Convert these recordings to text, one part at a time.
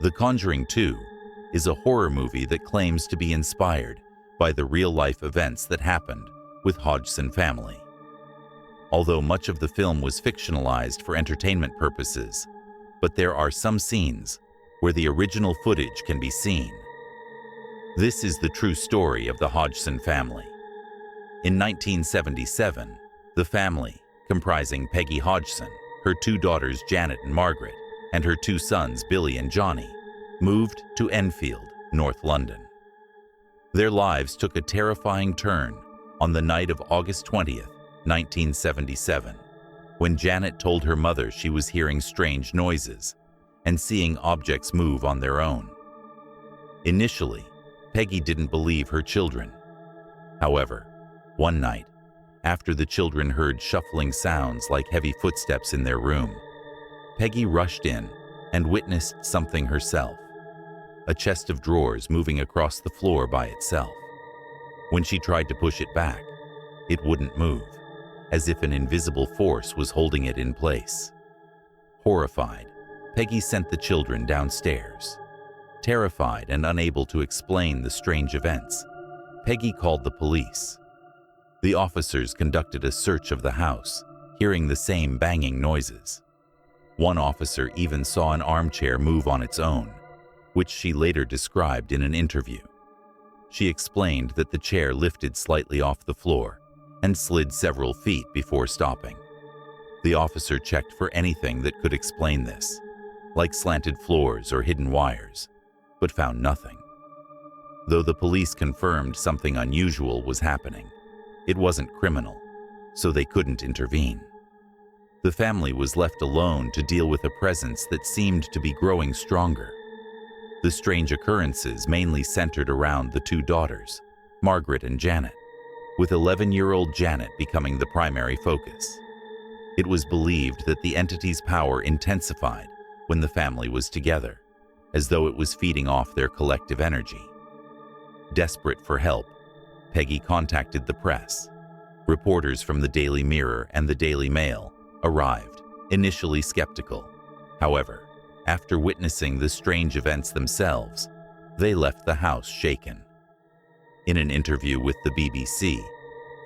The Conjuring 2 is a horror movie that claims to be inspired by the real-life events that happened with Hodgson family. Although much of the film was fictionalized for entertainment purposes, but there are some scenes where the original footage can be seen. This is the true story of the Hodgson family. In 1977, the family, comprising Peggy Hodgson, her two daughters Janet and Margaret, and her two sons Billy and Johnny, moved to Enfield, North London. Their lives took a terrifying turn on the night of August 20th, 1977, when Janet told her mother she was hearing strange noises and seeing objects move on their own. Initially, Peggy didn't believe her children. However, one night, after the children heard shuffling sounds like heavy footsteps in their room, Peggy rushed in and witnessed something herself, a chest of drawers moving across the floor by itself. When she tried to push it back, it wouldn't move, as if an invisible force was holding it in place. Horrified, Peggy sent the children downstairs. Terrified and unable to explain the strange events, Peggy called the police. The officers conducted a search of the house, hearing the same banging noises. One officer even saw an armchair move on its own, which she later described in an interview. She explained that the chair lifted slightly off the floor and slid several feet before stopping. The officer checked for anything that could explain this, like slanted floors or hidden wires, but found nothing. Though the police confirmed something unusual was happening, it wasn't criminal, so they couldn't intervene. The family was left alone to deal with a presence that seemed to be growing stronger. The strange occurrences mainly centered around the two daughters, Margaret and Janet, with 11-year-old Janet becoming the primary focus. It was believed that the entity's power intensified when the family was together, as though it was feeding off their collective energy. Desperate for help, Peggy contacted the press. Reporters from the Daily Mirror and the Daily Mail arrived, initially skeptical. However, after witnessing the strange events themselves, they left the house shaken. In an interview with the BBC,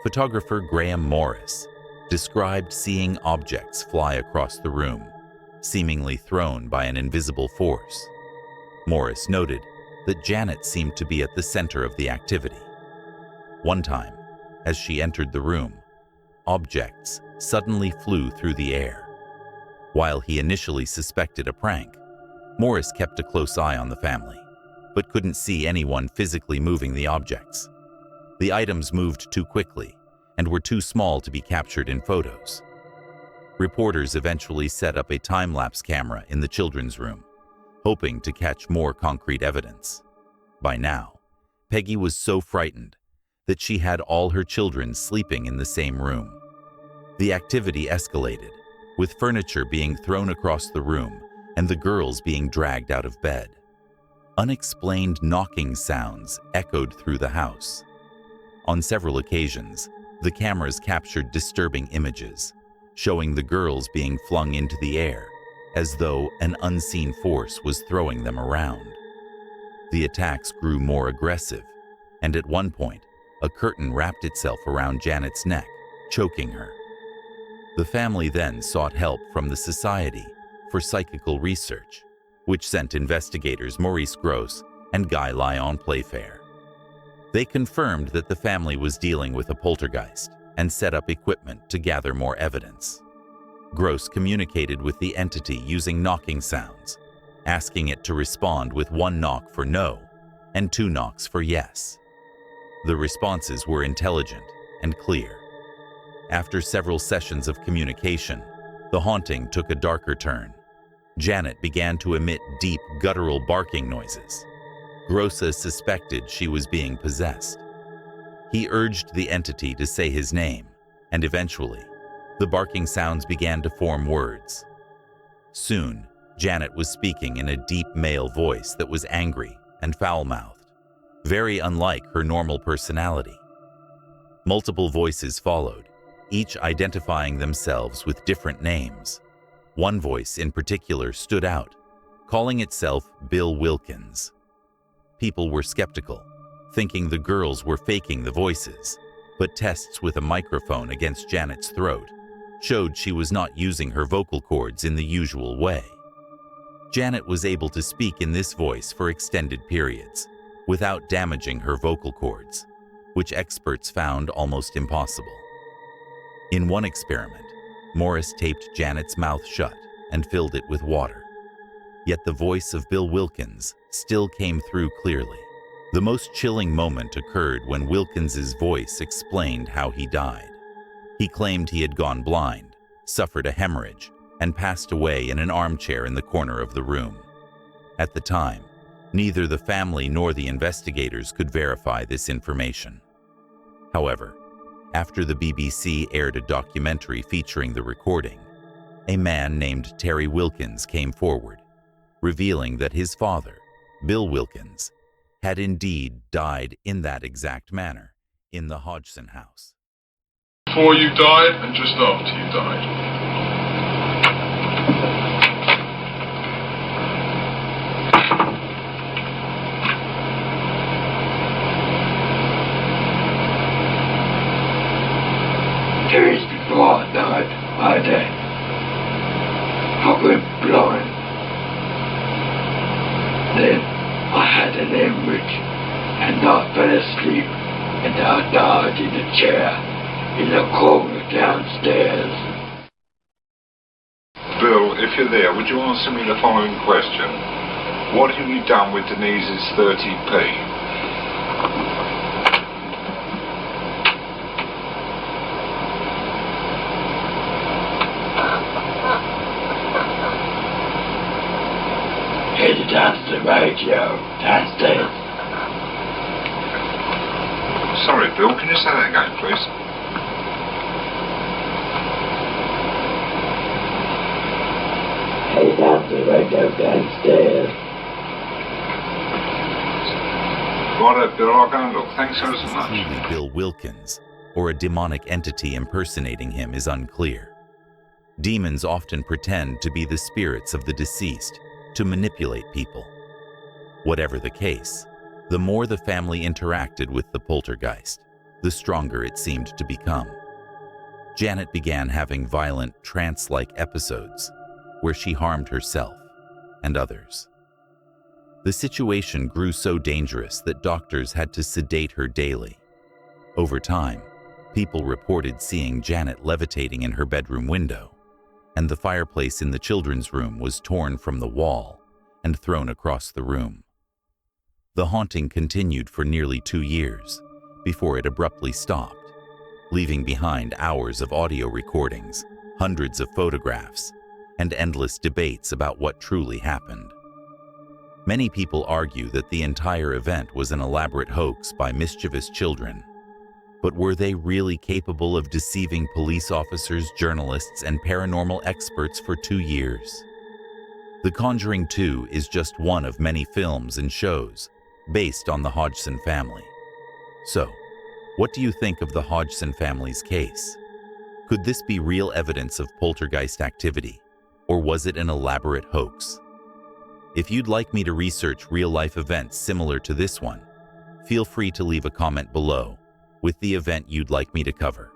photographer Graham Morris described seeing objects fly across the room, seemingly thrown by an invisible force. Morris noted that Janet seemed to be at the center of the activity. One time, as she entered the room, objects suddenly flew through the air. While he initially suspected a prank, Morris kept a close eye on the family, but couldn't see anyone physically moving the objects. The items moved too quickly and were too small to be captured in photos. Reporters eventually set up a time-lapse camera in the children's room, hoping to catch more concrete evidence. By now, Peggy was so frightened that she had all her children sleeping in the same room. The activity escalated, with furniture being thrown across the room and the girls being dragged out of bed. Unexplained knocking sounds echoed through the house. On several occasions, the cameras captured disturbing images, showing the girls being flung into the air, as though an unseen force was throwing them around. The attacks grew more aggressive, and at one point, a curtain wrapped itself around Janet's neck, choking her. The family then sought help from the Society for Psychical Research, which sent investigators Maurice Grosse and Guy Lyon Playfair. They confirmed that the family was dealing with a poltergeist and set up equipment to gather more evidence. Grosse communicated with the entity using knocking sounds, asking it to respond with 1 knock for no and 2 knocks for yes. The responses were intelligent and clear. After several sessions of communication, the haunting took a darker turn. Janet began to emit deep, guttural barking noises. Grosse suspected she was being possessed. He urged the entity to say his name, and eventually, the barking sounds began to form words. Soon, Janet was speaking in a deep male voice that was angry and foul-mouthed, very unlike her normal personality. Multiple voices followed, each identifying themselves with different names. One voice in particular stood out, calling itself Bill Wilkins. People were skeptical, thinking the girls were faking the voices, but tests with a microphone against Janet's throat showed she was not using her vocal cords in the usual way. Janet was able to speak in this voice for extended periods, without damaging her vocal cords, which experts found almost impossible. In one experiment, Morris taped Janet's mouth shut and filled it with water. Yet the voice of Bill Wilkins still came through clearly. The most chilling moment occurred when Wilkins's voice explained how he died. He claimed he had gone blind, suffered a hemorrhage, and passed away in an armchair in the corner of the room. At the time, neither the family nor the investigators could verify this information. However, after the BBC aired a documentary featuring the recording, a man named Terry Wilkins came forward, revealing that his father, Bill Wilkins, had indeed died in that exact manner in the Hodgson house. Before you died and just after you died. Days before I died, I went blind. Then I had an hemorrhage and I fell asleep and I died in a chair in the corner downstairs. Bill, if you're there, would you answer me the following question? What have you done with Denise's 30p? Headed down to the radio, downstairs. Sorry, Bill, can you say that again, please? Headed down to the radio, downstairs. Right, Bill, I'll go and look. Thanks ever so much. Truly Bill Wilkins, or a demonic entity impersonating him, is unclear. Demons often pretend to be the spirits of the deceased to manipulate people. Whatever the case, the more the family interacted with the poltergeist, the stronger it seemed to become. Janet began having violent, trance-like episodes where she harmed herself and others. The situation grew so dangerous that doctors had to sedate her daily. Over time, people reported seeing Janet levitating in her bedroom window, and the fireplace in the children's room was torn from the wall and thrown across the room. The haunting continued for nearly 2 years before it abruptly stopped, leaving behind hours of audio recordings, hundreds of photographs, and endless debates about what truly happened. Many people argue that the entire event was an elaborate hoax by mischievous children. But were they really capable of deceiving police officers, journalists, and paranormal experts for 2 years? The Conjuring 2 is just one of many films and shows based on the Hodgson family. So, what do you think of the Hodgson family's case? Could this be real evidence of poltergeist activity, or was it an elaborate hoax? If you'd like me to research real-life events similar to this one, feel free to leave a comment below with the event you'd like me to cover.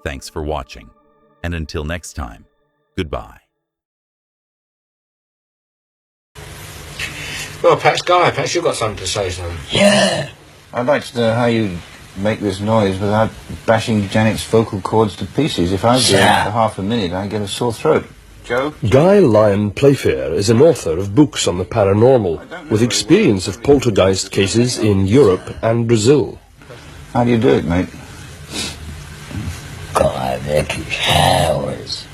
Thanks for watching, and until next time, goodbye. Well, perhaps you've got something to say, son. Yeah. I'd like to know how you make this noise without bashing Janet's vocal cords to pieces. If I do it for half a minute, I get a sore throat. Joe? Guy Lyon Playfair is an author of books on the paranormal, with experience of poltergeist cases in Europe and Brazil. How do you do it, mate? God, I make showers.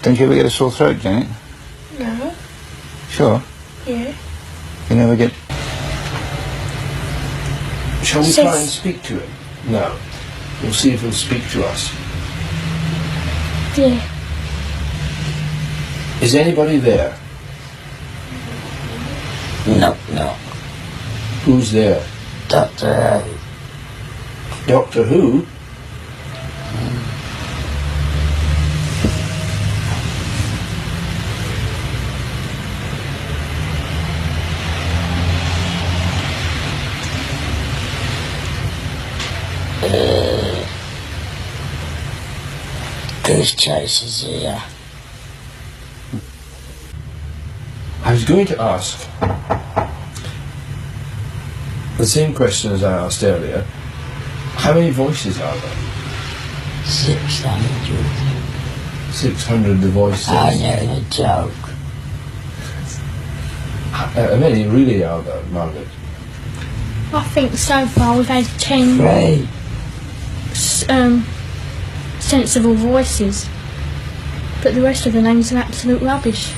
Don't you ever get a sore throat, Janet? No. Sure? Yeah. You never get... Shall we try and speak to him? No. We'll see if he'll speak to us. Yeah. Is anybody there? No. Who's there? Doctor. Doctor who? goose chasers here. I was going to ask the same question as I asked earlier. How many voices are there? 600. 600 voices. I know the joke. How many really are there, Margaret? I think so far we've had 10 Three. sensible voices, but the rest of the names are absolute rubbish.